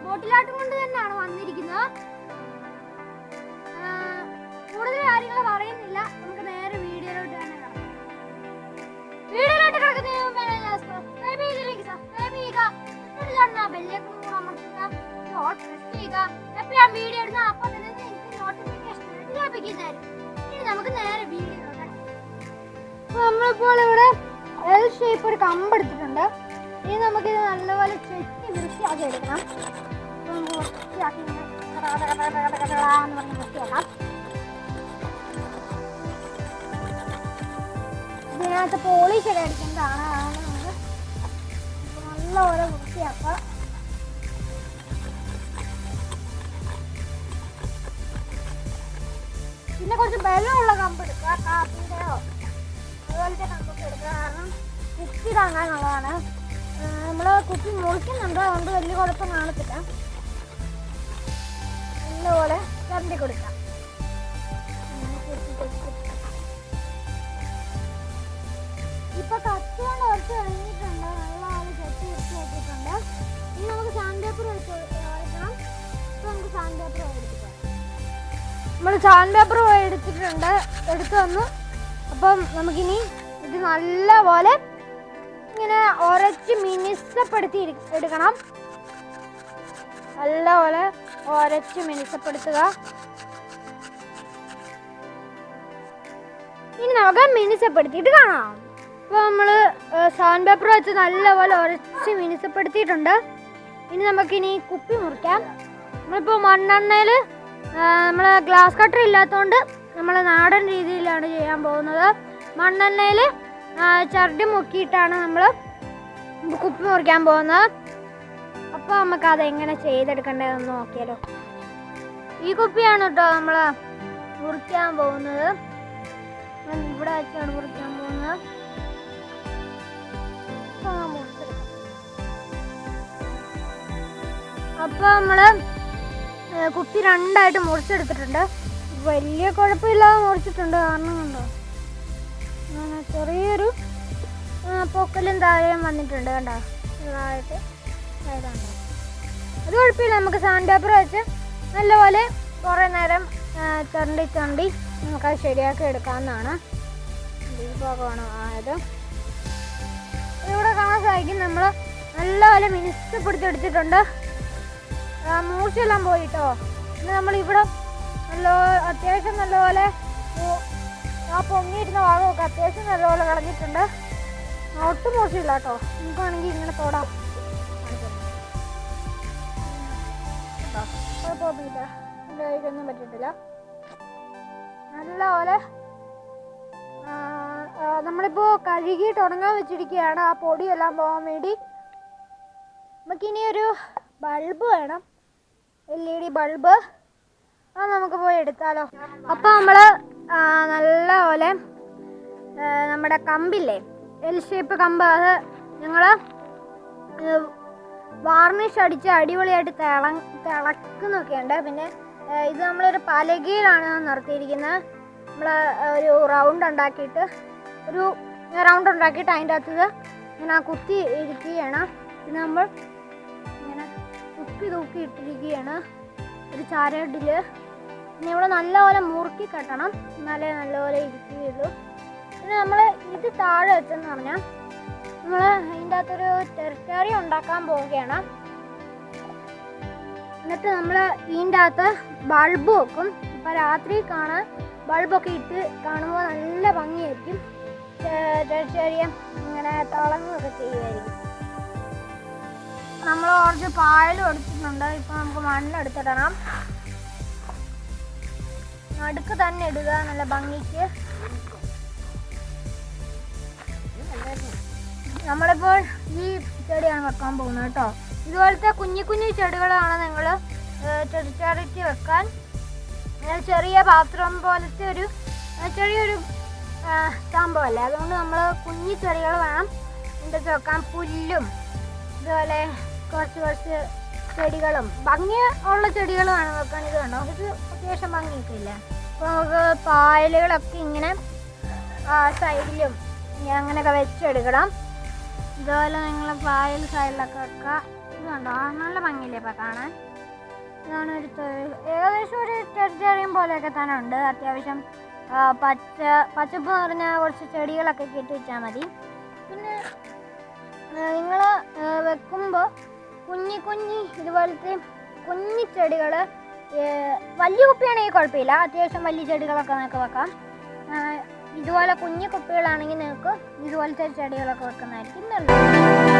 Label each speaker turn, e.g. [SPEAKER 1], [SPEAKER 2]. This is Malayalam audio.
[SPEAKER 1] ബോട്ടിലാട്ട് കൊണ്ട് തന്നെയാണ് വന്നിരിക്കുന്നത്. കൂടുതൽ കാര്യങ്ങൾ പറയുന്നില്ല, നമുക്ക് നേരെ വീഡിയോയിലോട്ട് തന്നെ കിടക്കാം. വീഡിയോയിലോട്ട് കിടക്കുന്നതിന് മുമ്പ് സബ്സ്ക്രൈബ് ചെയ്യുക, ബെല്ലൈക്കൺ കൂടെ അമർത്തുക, ഓൾ പ്രസ് ചെയ്യുക. അപ്പോൾ ഞാൻ വീഡിയോ ഇടുന്ന അപ്പോൾ തന്നെ നിങ്ങൾക്ക് നോട്ടിഫിക്കേഷൻ ലഭിക്കുന്നതായിരിക്കും. ഇനി നമുക്ക് നേരെ വീഡിയോയിലോട്ട്. അപ്പോൾ നമ്മളിപ്പോൾ ഇവിടെ എൽ ഷേപ്പ് ഒരു കമ്പ് എടുത്തിട്ടുണ്ട്. ഇനി നമുക്കിത് നല്ലപോലെ ചെത്തി വൃത്തിയാക്കി എടുക്കണം. അപ്പോൾ നമുക്ക് വൃത്തിയാക്കി എന്ന് പറഞ്ഞ് വൃത്തിയാക്കാം. ഇതിനകത്ത് പോളിഷ് ഒക്കെ അടിക്കേണ്ടതാണ്, അതുകൊണ്ട് നമുക്ക് നല്ലപോലെ വൃത്തിയാക്കാം. പിന്നെ കുറച്ച് ബലമുള്ള കമ്പ് എടുക്കുക, കാപ്പിൻ്റെയോ അതുപോലത്തെ കമ്പൊക്കെ എടുക്കുക. കാരണം കുപ്പി താങ്ങാനുള്ളതാണ്. നമ്മൾ കുപ്പി മുറിക്കുന്നുണ്ട്, അതുകൊണ്ട് വലിയ കുഴപ്പം കാണത്തില്ല. നല്ലപോലെ ചരണ്ടി കൊടുക്കാം. ഇപ്പൊ കത്തി കൊണ്ട് കുറച്ച് കഴിഞ്ഞിട്ടുണ്ട്, നല്ലപോലെ ചെത്തി വൃത്തിയാക്കിയിട്ടുണ്ട്. ഇനി നമുക്ക് സാൻഡ് പേപ്പർ എടുക്കണം. ഇപ്പൊ നമുക്ക് സാൻഡ് പേപ്പർ എടുത്തിട്ടുണ്ട്. നമ്മൾ സാൻഡ് പേപ്പർ എടുത്തു വന്നു. അപ്പം നമുക്കിനി ഇത് നല്ലപോലെ ഇങ്ങനെ ഉരച്ച് മിനുസപ്പെടുത്തി എടുക്കണം. നല്ലപോലെ ഉരച്ച് മിനുസപ്പെടുത്തുക. ഇനി നമുക്ക് മിനുസപ്പെടുത്തിയിട്ട് കാണാം. ഇപ്പോൾ നമ്മൾ സാൻഡ് പേപ്പർ വെച്ച് നല്ലപോലെ ഉരച്ച് മിനുസപ്പെടുത്തിയിട്ടുണ്ട്. ഇനി നമുക്കിനി കുപ്പി മുറിക്കാം. നമ്മളിപ്പോൾ മണ്ണെണ്ണയിൽ നമ്മൾ ഗ്ലാസ് കട്ടർ ഇല്ലാത്തതുകൊണ്ട് നമ്മൾ നാടൻ രീതിയിലാണ് ചെയ്യാൻ പോകുന്നത്. മണ്ണെണ്ണയിൽ ചരടി മുക്കിയിട്ടാണ് നമ്മൾ കുപ്പി മുറിക്കാൻ പോകുന്നത്. അപ്പോൾ നമുക്ക് അതെങ്ങനെ ചെയ്തെടുക്കേണ്ടതെന്ന് നോക്കിയാലോ. ഈ കുപ്പിയാണ് കേട്ടോ നമ്മൾ മുറിക്കാൻ പോകുന്നത്. ഇവിടെ വെച്ചാണ് മുറിക്കാൻ പോകുന്നത്. അപ്പോൾ നമ്മൾ കുപ്പി രണ്ടായിട്ട് മുറിച്ചെടുത്തിട്ടുണ്ട്. വലിയ കുഴപ്പമില്ലാതെ മുറിച്ചിട്ടുണ്ട്. കാരണം കണ്ടോ, ചെറിയൊരു പൊക്കലും താഴെയും വന്നിട്ടുണ്ട്. കണ്ടോ, ചെറുതായിട്ട് ആയതുണ്ടോ. അത് കുഴപ്പമില്ല, നമുക്ക് സാൻഡ് പേപ്പർ വെച്ച് നല്ലപോലെ കുറേ നേരം ചുരണ്ടി നമുക്കത് ശരിയാക്കി എടുക്കാവുന്നതാണ്. ഈ ഭാഗമാണ് ആയത്. ഇവിടെ കാണാൻ സാധിക്കും നമ്മൾ നല്ലപോലെ മിനുസപ്പെടുത്തിയെടുത്തിട്ടുണ്ട്. മൂർച്ചയെല്ലാം പോയിട്ടോ. പിന്നെ നമ്മളിവിടെ അത്യാവശ്യം നല്ലപോലെ ആ പൊങ്ങിയിരുന്ന ഭാഗമൊക്കെ അത്യാവശ്യം നല്ലപോലെ കളഞ്ഞിട്ടുണ്ട്. ഒട്ടും മൂർച്ചയില്ല കേട്ടോ. നമുക്ക് വേണമെങ്കിൽ ഇങ്ങനെ തൊടാം. കുഴപ്പമൊന്നുമില്ല, എൻ്റെ കൈക്കൊന്നും പറ്റിയിട്ടില്ല. നല്ലപോലെ നമ്മളിപ്പോൾ കഴുകിയിട്ട് ഉണങ്ങാൻ വെച്ചിരിക്കുകയാണ്, ആ പൊടിയെല്ലാം പോകാൻ വേണ്ടി. നമുക്കിനി ഒരു ബൾബ് വേണം, LED ബൾബ്. അത് നമുക്ക് പോയി എടുത്താലോ. അപ്പോൾ നമ്മൾ നല്ലപോലെ നമ്മുടെ കമ്പില്ലേ, എൽ ഷേപ്പ് കമ്പ്, അത് ഞങ്ങൾ വാർണിഷ് അടിച്ച് അടിപൊളിയായിട്ട് തിളക്കുന്നൊക്കെയുണ്ട്. പിന്നെ ഇത് നമ്മളൊരു പലകയിലാണ് നിർത്തിയിരിക്കുന്നത്. നമ്മൾ ഒരു റൗണ്ട് ഉണ്ടാക്കിയിട്ട് അതിൻ്റെ അകത്ത് ഇങ്ങനെ കുത്തി ഇരിക്കുകയാണ്. പിന്നെ നമ്മൾ ഇങ്ങനെ തൂക്കി ഇട്ടിരിക്കുകയാണ് ഒരു ചരടിൽ. പിന്നെ ഇവിടെ നല്ലപോലെ മുറുക്കി കെട്ടണം, എന്നാലേ നല്ലപോലെ ഇരിക്കുകയുള്ളൂ. പിന്നെ നമ്മൾ ഇത് താഴെ വെച്ചെന്ന് പറഞ്ഞാൽ നമ്മൾ അതിൻ്റെ അകത്തൊരു ടെറിട്ടറി ഉണ്ടാക്കാൻ പോവുകയാണ്. എന്നിട്ട് നമ്മൾ ഇതിൻ്റെ അകത്ത് ബൾബ് വെക്കും. അപ്പോൾ രാത്രി കാണാൻ ബൾബൊക്കെ ഇട്ട് കാണുമ്പോൾ നല്ല ഭംഗിയായിരിക്കും. ചെറിയ ഇങ്ങനെ തിളങ്ങുകയൊക്കെ ചെയ്യുമായിരിക്കും. നമ്മൾ കുറച്ച് പായലും എടുത്തിട്ടുണ്ട്. ഇപ്പോൾ നമുക്ക് മണ്ണെടുത്തിടണം. നടുക്ക് തന്നെ ഇടുക, നല്ല ഭംഗിക്ക്. നമ്മളിപ്പോൾ ഈ ചെടിയാണ് വെക്കാൻ പോകുന്നത് കേട്ടോ. ഇതുപോലത്തെ കുഞ്ഞു ചെടികളാണ് നിങ്ങൾ ചെടിച്ചട്ടി വെക്കാൻ. ചെറിയ പാത്രം പോലത്തെ ചെറിയൊരു സംഭവമല്ലേ, അതുകൊണ്ട് നമ്മൾ കുഞ്ഞു ചെടികൾ വേണം ഇതിൻ്റെ വെക്കാൻ. പുല്ലും ഇതുപോലെ കുറച്ച് ചെടികളും ഭംഗി ഉള്ള ചെടികൾ വേണം വെക്കാൻ. ഇത് കണ്ടോ, ഇത് അത്യാവശ്യം ഭംഗിയൊക്കെ ഇല്ല. അപ്പോൾ നമുക്ക് പായലുകളൊക്കെ ഇങ്ങനെ സൈഡിലും അങ്ങനെയൊക്കെ വെച്ചെടുക്കണം. ഇതുപോലെ നിങ്ങൾ പായൽ സൈഡിലൊക്കെ വെക്കുക. ഇത് കണ്ടോ, നല്ല ഭംഗിയില്ലേ ഇപ്പം കാണാൻ. ഇതാണ് ഒരു ഏകദേശം ഒരു ടെറിറ്റോറിയം പോലെയൊക്കെ തന്നെ ഉണ്ട്. അത്യാവശ്യം പച്ചപ്പ് നിറഞ്ഞ കുറച്ച് ചെടികളൊക്കെ കെട്ടി വെച്ചാൽ മതി. പിന്നെ നിങ്ങൾ വെക്കുമ്പോൾ കുഞ്ഞി ഇതുപോലത്തെ കുഞ്ഞി ചെടികൾ, വലിയ കുപ്പിയാണെങ്കിൽ കുഴപ്പമില്ല, അത്യാവശ്യം വലിയ ചെടികളൊക്കെ നിങ്ങൾക്ക് വെക്കാം. ഇതുപോലെ കുഞ്ഞു കുപ്പികളാണെങ്കിൽ നിങ്ങൾക്ക് ഇതുപോലത്തെ ചെടികളൊക്കെ വെക്കുന്നതായിരിക്കും നല്ലത്.